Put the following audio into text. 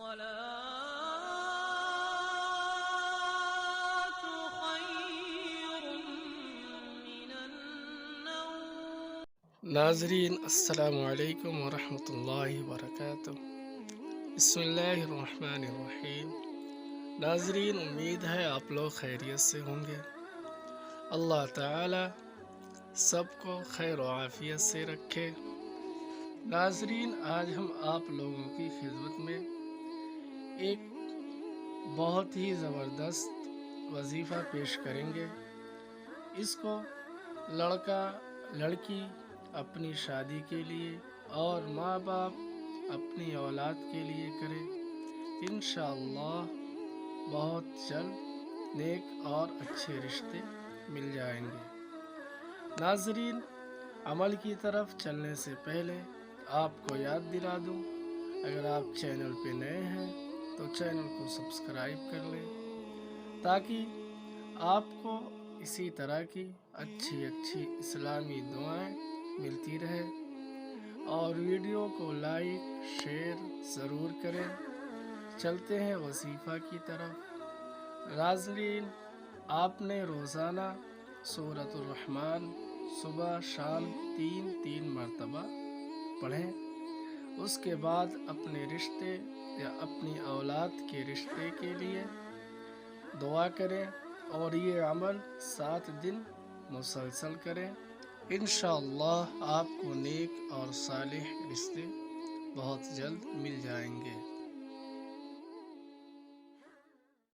الصلاة خير من النوم. ناظرین السلام علیکم ورحمۃ اللہ وبرکاتہ۔ بسم اللہ الرحمن الرحیم۔ ناظرین، امید ہے آپ لوگ خیریت سے ہوں گے۔ اللہ تعالی سب کو خیر و عافیت سے رکھے۔ ناظرین، آج ہم آپ لوگوں کی خدمت میں ایک بہت ہی زبردست وظیفہ پیش کریں گے۔ اس کو لڑکا لڑکی اپنی شادی کے لیے اور ماں باپ اپنی اولاد کے لیے کریں، انشاءاللہ بہت جلد نیک اور اچھے رشتے مل جائیں گے۔ ناظرین، عمل کی طرف چلنے سے پہلے آپ کو یاد دلا دوں، اگر آپ چینل پہ نئے ہیں تو چینل کو سبسکرائب کر لیں تاکہ آپ کو اسی طرح کی اچھی اسلامی دعائیں ملتی رہے، اور ویڈیو کو لائک شیئر ضرور کریں۔ چلتے ہیں وظیفہ کی طرف۔ ناظرین، آپ نے روزانہ سورۃ الرحمن صبح شام 3 مرتبہ پڑھیں۔ اس کے بعد اپنے رشتے یا اپنی اولاد کے رشتے کے لیے دعا کریں، اور یہ عمل 7 دن مسلسل کریں۔ انشاءاللہ آپ کو نیک اور صالح رشتے بہت جلد مل جائیں گے۔